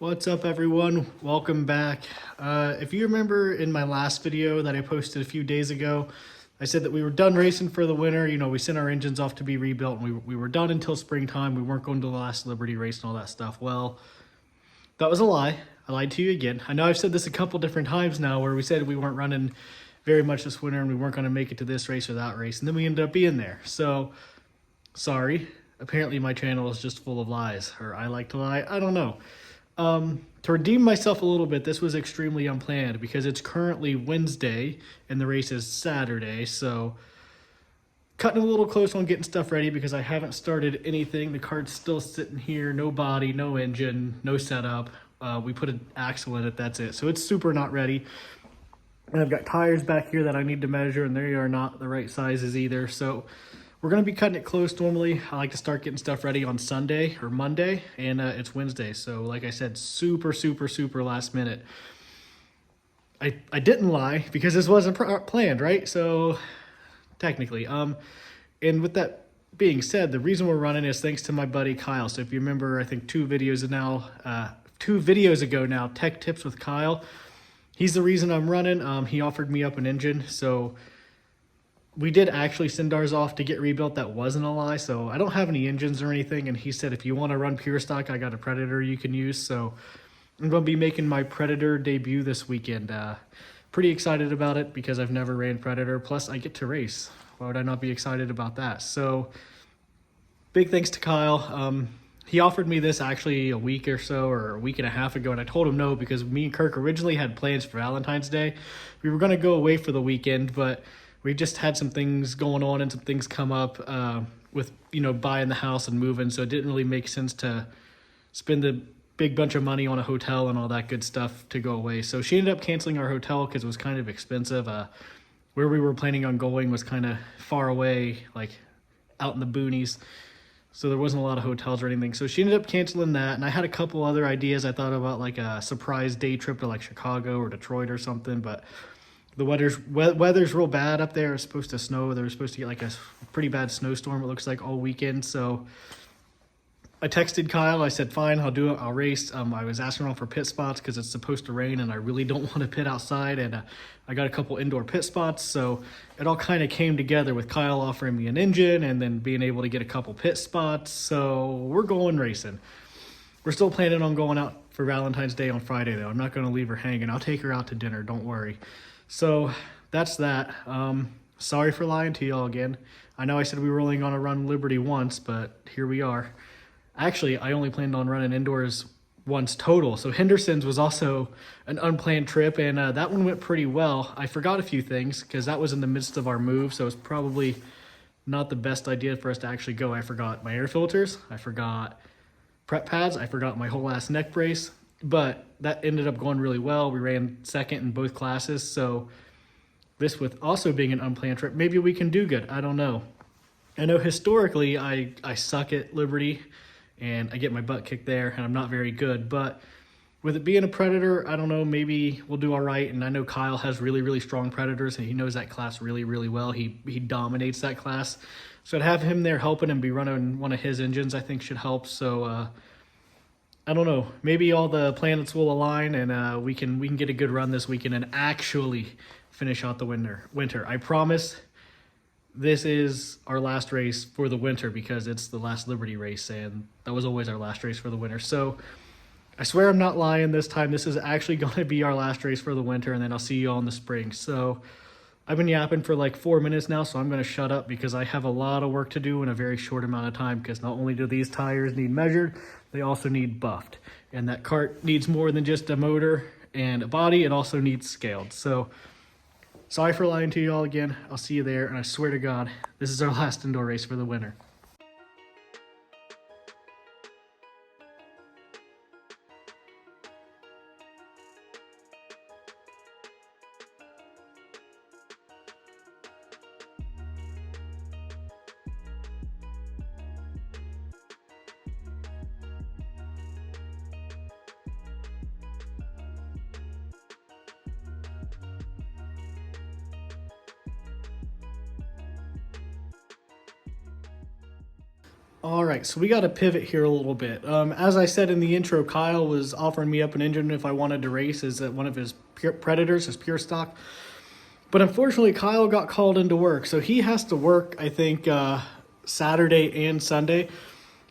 What's up, everyone? Welcome back. If you remember in my last video that I posted a few days ago, I said that we were done racing for the winter. You know, we sent our engines off to be rebuilt and we were done until springtime. We weren't going to the last Liberty race and all that stuff. Well, that was a lie. I lied to you again. I know I've said this a couple different times now where we said we weren't running very much this winter and we weren't going to make it to this race or that race. And then we ended up being there. So, sorry. Apparently my channel is just full of lies, or I like to lie. I don't know. To redeem myself a little bit, this was extremely unplanned because it's currently Wednesday and the race is Saturday. So cutting a little close on getting stuff ready because I haven't started anything. The kart's still sitting here, no body, no engine, no setup. We put an axle in it, that's it. So it's super not ready. And I've got tires back here that I need to measure and they are not the right sizes either. So we're going to be cutting it close normally. I like to start getting stuff ready on Sunday or Monday, and it's Wednesday. So like I said, super last minute. I didn't lie because this wasn't planned, right? So technically, and with that being said, the reason we're running is thanks to my buddy Kyle. So if you remember, I think two videos ago now, Tech Tips with Kyle. He's the reason I'm running. He offered me up an engine, so we did actually send ours off to get rebuilt. That wasn't a lie. So I don't have any engines or anything. And he said, if you want to run pure stock, I got a Predator you can use. So I'm going to be making my Predator debut this weekend. Pretty excited about it because I've never ran Predator. Plus I get to race. Why would I not be excited about that? So big thanks to Kyle. He offered me this actually a week or so, or a week and a half ago, and I told him no because me and Kirk originally had plans for Valentine's Day. We were going to go away for the weekend, but we just had some things going on and some things come up with, you know, buying the house and moving. So it didn't really make sense to spend a big bunch of money on a hotel and all that good stuff to go away. So she ended up canceling our hotel because it was kind of expensive. Where we were planning on going was kind of far away, like out in the boonies. So there wasn't a lot of hotels or anything. So she ended up canceling that. And I had a couple other ideas. I thought about like a surprise day trip to like Chicago or Detroit or something, but the weather's real bad up there. It's supposed to snow. They were supposed to get like a pretty bad snowstorm, it looks like, all weekend. So I texted Kyle. I said, fine, I'll do it. I'll race. I was asking around for pit spots because it's supposed to rain and I really don't want to pit outside. And I got a couple indoor pit spots. So it all kind of came together with Kyle offering me an engine and then being able to get a couple pit spots. So we're going racing. We're still planning on going out for Valentine's Day on Friday, though. I'm not going to leave her hanging. I'll take her out to dinner. Don't worry. So that's that. Sorry for lying to y'all again. I know I said we were only going to run Liberty once, but here we are. Actually, I only planned on running indoors once total. So Henderson's was also an unplanned trip, and that one went pretty well. I forgot a few things because that was in the midst of our move, so it's probably not the best idea for us to actually go. I forgot my air filters. I forgot prep pads. I forgot my whole ass neck brace. But that ended up going really well. We ran second in both classes. So this with also being an unplanned trip, maybe we can do good. I don't know. I know historically I suck at Liberty and I get my butt kicked there and I'm not very good. But with it being a Predator, I don't know, maybe we'll do all right. And I know Kyle has really strong Predators and he knows that class really well. He dominates that class. So to have him there helping and be running one of his engines, I think should help. So I don't know. Maybe all the planets will align and we can get a good run this weekend and actually finish out the winter. I promise this is our last race for the winter because it's the last Liberty race and that was always our last race for the winter. So I swear I'm not lying this time. This is actually going to be our last race for the winter and then I'll see you all in the spring. So I've been yapping for like 4 minutes now, so I'm going to shut up because I have a lot of work to do in a very short amount of time because not only do these tires need measured, they also need buffed. And that kart needs more than just a motor and a body. It also needs scaled. So sorry for lying to you all again. I'll see you there. And I swear to God, this is our last indoor race for the winter. All right, so we got to pivot here a little bit. As I said in the intro, Kyle was offering me up an engine if I wanted to race as one of his Predators, his pure stock. But unfortunately, Kyle got called into work, so he has to work, I think, Saturday and Sunday.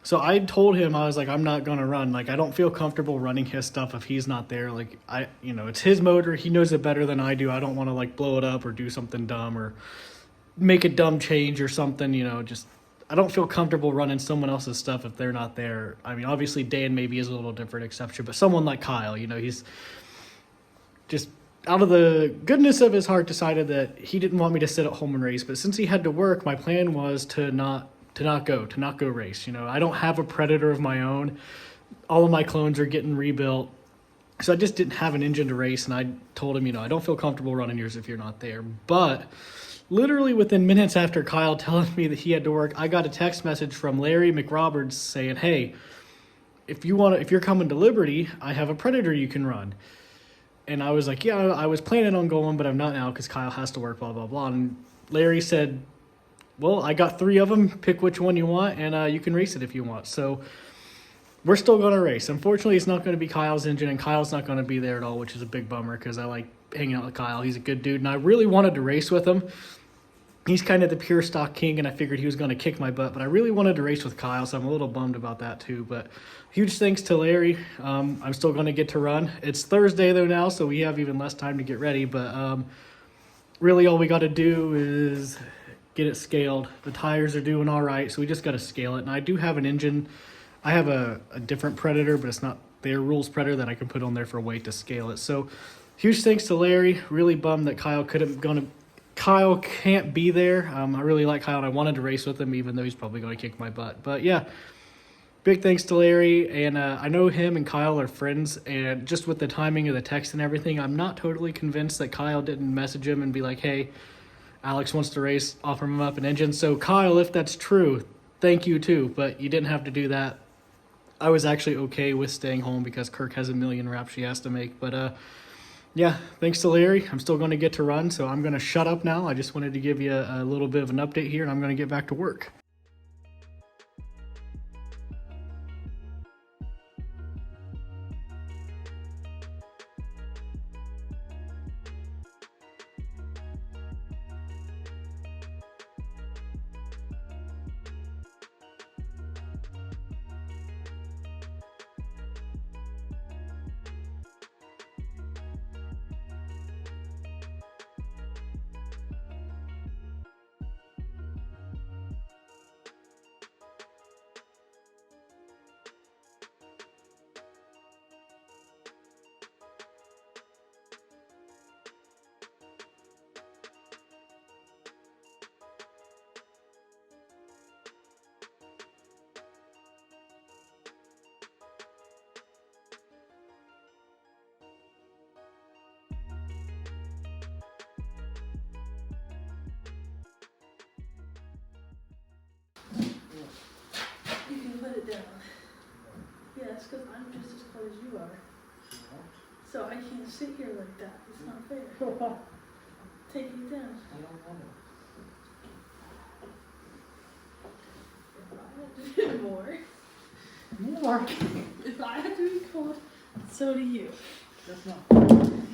So I told him, I was like, I'm not going to run. Like, I don't feel comfortable running his stuff if he's not there. Like, it's his motor. He knows it better than I do. I don't want to, like, blow it up or do something dumb or make a dumb change or something, just... I don't feel comfortable running someone else's stuff if they're not there. I mean, obviously Dan maybe is a little different exception, but someone like Kyle, he's just out of the goodness of his heart decided that he didn't want me to sit at home and race. But since he had to work, my plan was to not go race. I don't have a Predator of my own. All of my clones are getting rebuilt. So I just didn't have an engine to race, and I told him, I don't feel comfortable running yours if you're not there. But literally within minutes after Kyle telling me that he had to work, I got a text message from W McRoberts saying, hey, if you're coming to Liberty, I have a Predator you can run. And I was like, yeah, I was planning on going, but I'm not now because Kyle has to work, blah, blah, blah. And Larry said, well, I got 3 of them. Pick which one you want, and you can race it if you want. So we're still going to race. Unfortunately, it's not going to be Kyle's engine, and Kyle's not going to be there at all, which is a big bummer because I like hanging out with Kyle. He's a good dude, and I really wanted to race with him. He's kind of the pure stock king, and I figured he was going to kick my butt, but I really wanted to race with Kyle, so I'm a little bummed about that too. But huge thanks to Larry. I'm still going to get to run. It's Thursday, though, now, so we have even less time to get ready, but really all we got to do is get it scaled. The tires are doing all right, so we just got to scale it. And I do have an engine. I have a different Predator, but it's not their rules Predator that I can put on there for weight to scale it. So huge thanks to Larry. Really bummed that Kyle can't be there. I really like Kyle, and I wanted to race with him, even though he's probably going to kick my butt. But yeah, big thanks to Larry, and I know him and Kyle are friends, and just with the timing of the text and everything, I'm not totally convinced that Kyle didn't message him and be like, hey, Alex wants to race, offer him up an engine. So Kyle, if that's true, thank you too, but you didn't have to do that. I was actually okay with staying home because Kirk has a million reps she has to make, but yeah, thanks to Larry. I'm still going to get to run, so I'm going to shut up now. I just wanted to give you a little bit of an update here, and I'm going to get back to work. Down. Yes, because I'm just as close as you are. So I can't sit here like that. It's not fair. Take it down. I don't want If I had to do more. If I have to be cold, so do you. That's not.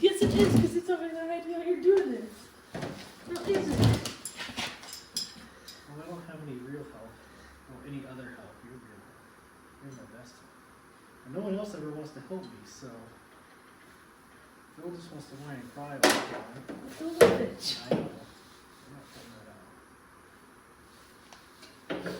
Yes, it is, because it's over there. I know you're doing this. No, it isn't. Well, I don't have any real help or any other help. You're my best. And no one else ever wants to help me, so Phil just wants to whine and cry all the time. Phil's a bitch. I know. I'm not putting that out.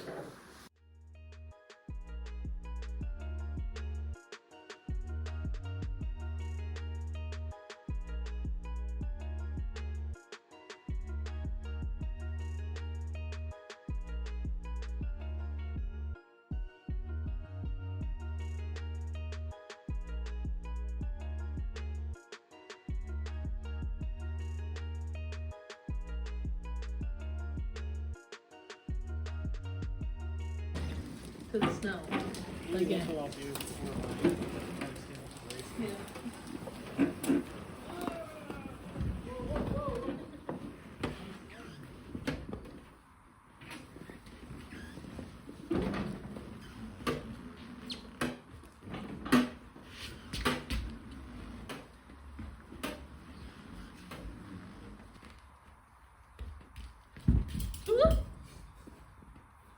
For the snow. Again. Yeah.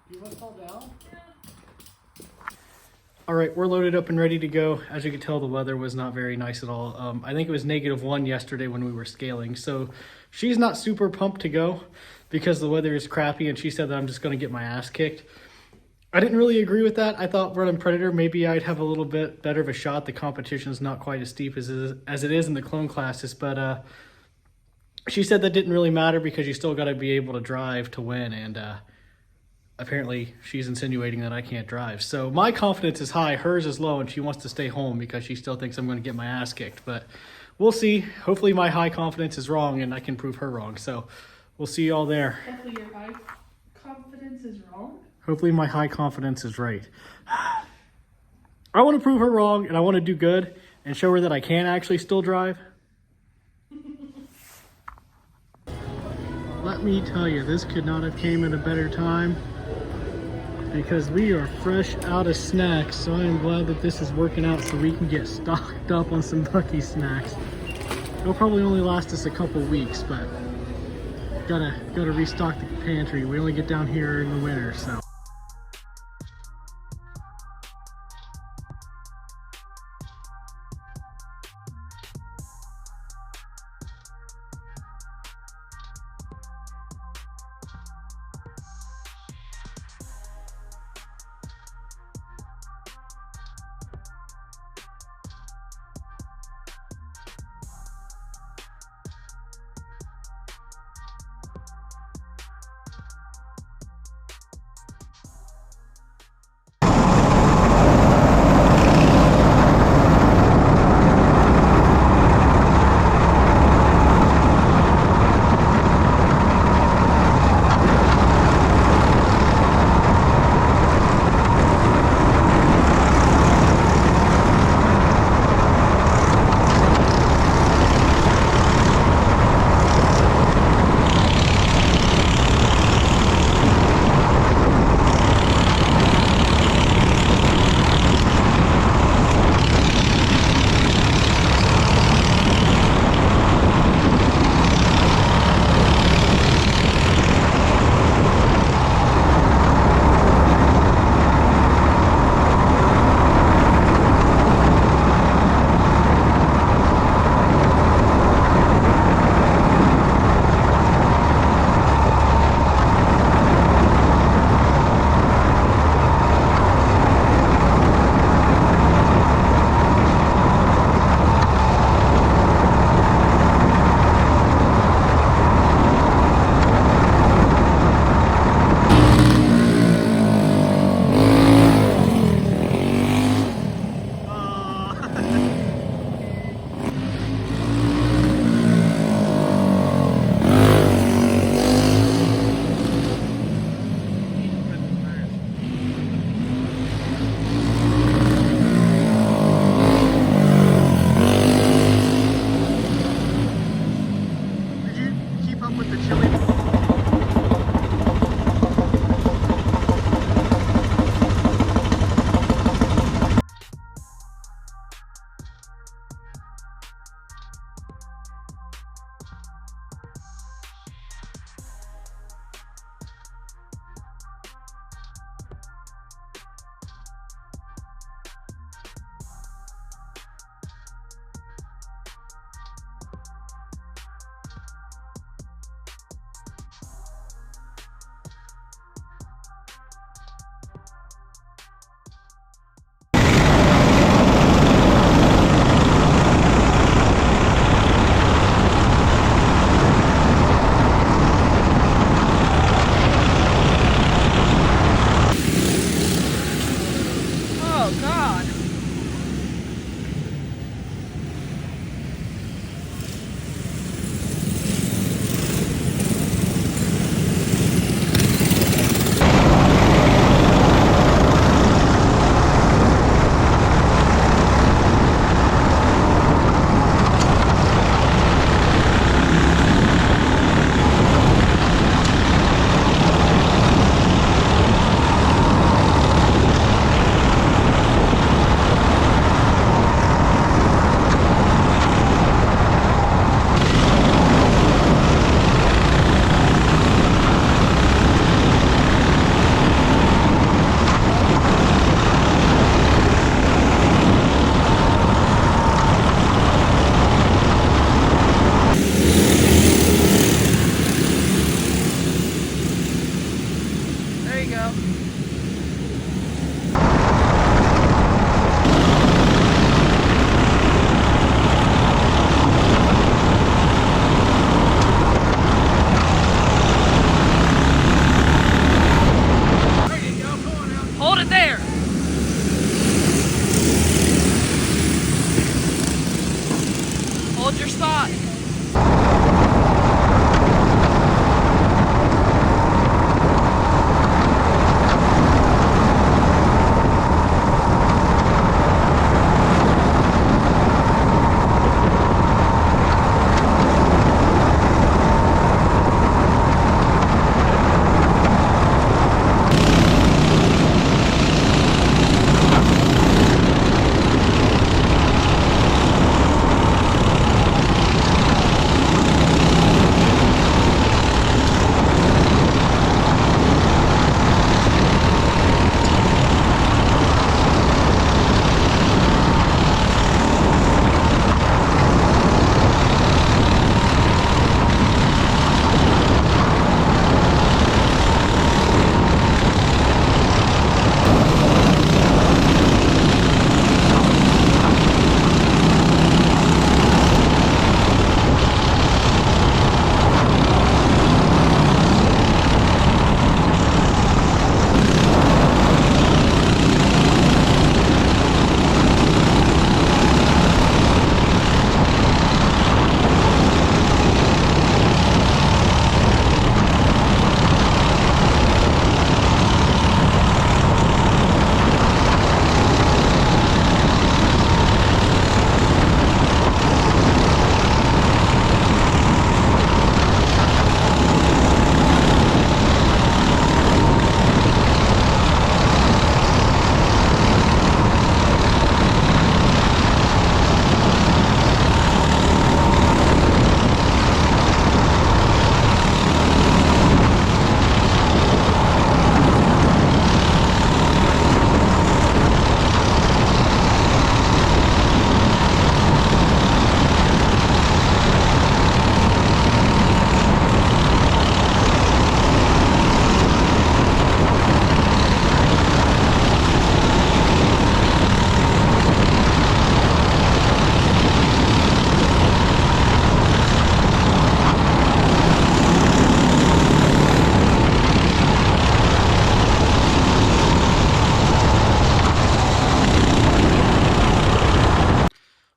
You want to fall down? All right, we're loaded up and ready to go. As you can tell, the weather was not very nice at all. I think it was -1 yesterday when we were scaling. So she's not super pumped to go because the weather is crappy, and she said that I'm just going to get my ass kicked. I didn't really agree with that. I thought running Predator, maybe I'd have a little bit better of a shot. The competition's not quite as steep as it is in the clone classes, but she said that didn't really matter because you still got to be able to drive to win, and apparently she's insinuating that I can't drive. So my confidence is high, hers is low, and she wants to stay home because she still thinks I'm going to get my ass kicked. But we'll see. Hopefully my high confidence is wrong and I can prove her wrong. So we'll see you all there. Hopefully your high confidence is wrong. Hopefully my high confidence is right. I want to prove her wrong, and I want to do good and show her that I can actually still drive. Let me tell you, this could not have came at a better time because we are fresh out of snacks. So I am glad that this is working out so we can get stocked up on some Bucky snacks. It'll probably only last us a couple weeks, but gotta restock the pantry. We only get down here in the winter, so.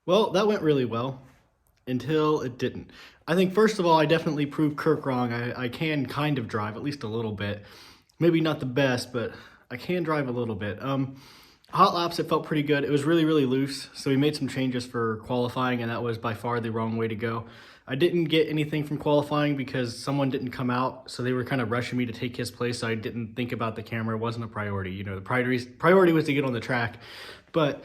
Well, that went really well until it didn't. I think, first of all, I definitely proved Kirk wrong. I can kind of drive, at least a little bit. Maybe not the best, but I can drive a little bit. Hot laps, it felt pretty good. It was really, really loose, so we made some changes for qualifying, and that was by far the wrong way to go. I didn't get anything from qualifying because someone didn't come out, so they were kind of rushing me to take his place, so I didn't think about the camera. It wasn't a priority. You know, the priority was to get on the track, but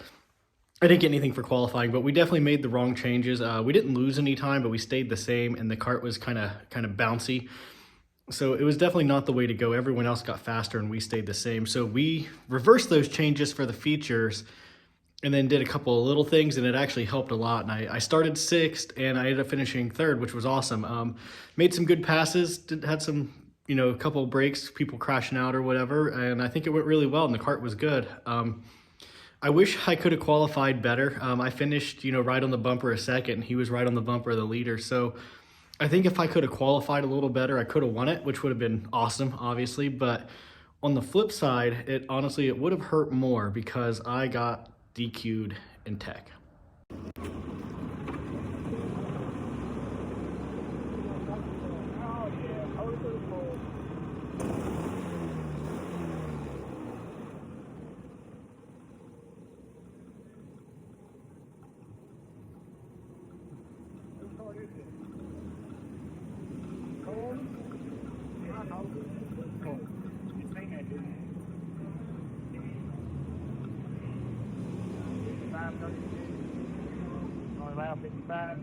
I didn't get anything for qualifying. But we definitely made the wrong changes. We didn't lose any time, but we stayed the same, and the kart was kind of bouncy. So it was definitely not the way to go. Everyone else got faster and we stayed the same. So we reversed those changes for the features and then did a couple of little things, and it actually helped a lot. And I started sixth and I ended up finishing third, which was awesome. Made some good passes, had some, you know, a couple of breaks, people crashing out or whatever. And I think it went really well and the kart was good. I wish I could have qualified better. I finished, you know, right on the bumper a second, and he was right on the bumper of the leader. So I think if I could have qualified a little better, I could have won it, which would have been awesome, obviously. But on the flip side, it would have hurt more because I got DQ'd in tech. Allow 55.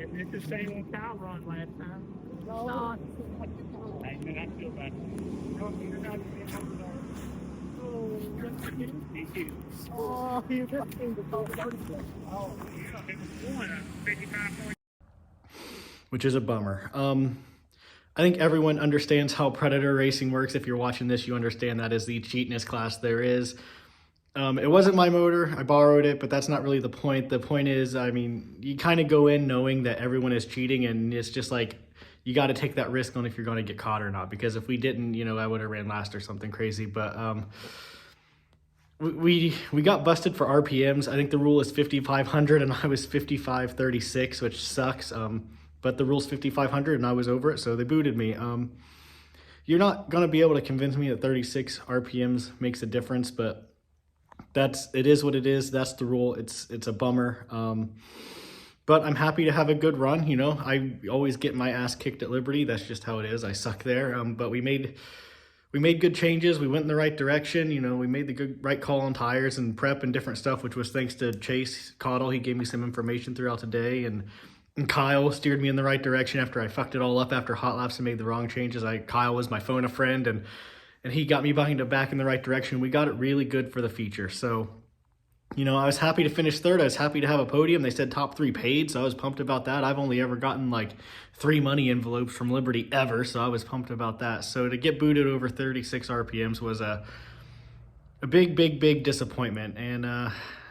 It's the same one Kyle run last time. No. I do not feel bad. No, you're not. DQ. Oh, you just seemed to go pretty good. Oh, yeah, it was one 55. Which is a bummer. I think everyone understands how Predator Racing works. If you're watching this, you understand that is the cheatiness class there is. It wasn't my motor. I borrowed it, but that's not really the point. The point is, I mean, you kind of go in knowing that everyone is cheating, and it's just like, you got to take that risk on if you're going to get caught or not. Because if we didn't, you know, I would have ran last or something crazy. But we got busted for RPMs. I think the rule is 5,500 and I was 5,536, which sucks. But the rule's 5,500 and I was over it, so they booted me. You're not gonna be able to convince me that 36 RPMs makes a difference, but it is what it is. That's the rule. It's a bummer. But I'm happy to have a good run. You know, I always get my ass kicked at Liberty. That's just how it is. I suck there. But we made good changes. We went in the right direction. You know, we made the right call on tires and prep and different stuff, which was thanks to Chase Caudill. He gave me some information throughout the day, and Kyle steered me in the right direction after I fucked it all up after hot laps and made the wrong changes. Kyle was my phone a friend, and he got me back in the right direction. We got it really good for the feature. So, you know, I was happy to finish third. I was happy to have a podium. They said top 3 paid, so I was pumped about that. I've only ever gotten like 3 money envelopes from Liberty ever, so I was pumped about that. So to get booted over 36 RPMs was a big disappointment, and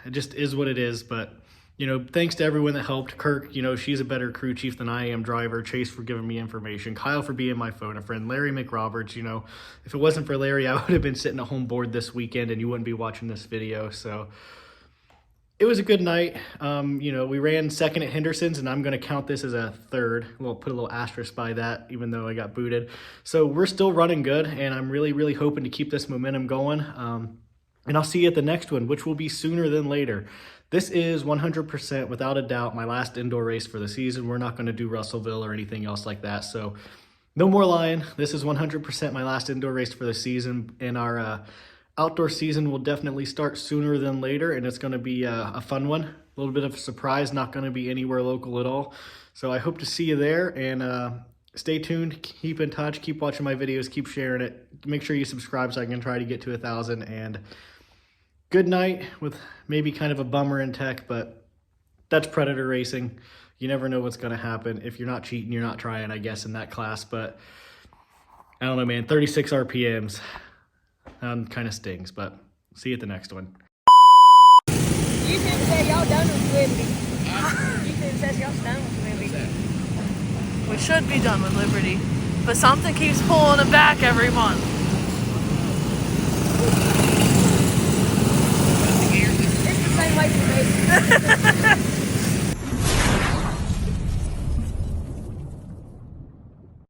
it just is what it is. But, you know, thanks to everyone that helped. Kirk, you know, she's a better crew chief than I am, driver. Chase for giving me information. Kyle for being my phone a friend. Larry McRoberts, you know, if it wasn't for Larry, I would have been sitting at home bored this weekend and you wouldn't be watching this video. So it was a good night. You know, we ran second at Henderson's, and I'm going to count this as a third. We'll put a little asterisk by that, even though I got booted. So we're still running good, and I'm really hoping to keep this momentum going. And I'll see you at the next one, which will be sooner than later. This is 100%, without a doubt, my last indoor race for the season. We're not going to do Russellville or anything else like that. So no more lying. This is 100% my last indoor race for the season, and our outdoor season will definitely start sooner than later, and it's going to be a fun one. A little bit of a surprise, not going to be anywhere local at all. So I hope to see you there, and stay tuned, keep in touch, keep watching my videos, keep sharing it. Make sure you subscribe so I can try to get to 1,000, and good night, with maybe kind of a bummer in tech, but that's Predator Racing. You never know what's going to happen. If you're not cheating, you're not trying, I guess, in that class. But I don't know, man, 36 RPMs. Kind of stings, but see you at the next one. YouTube said y'all done with Liberty. YouTube says y'all done with Liberty. We should be done with Liberty, but something keeps pulling them back every month.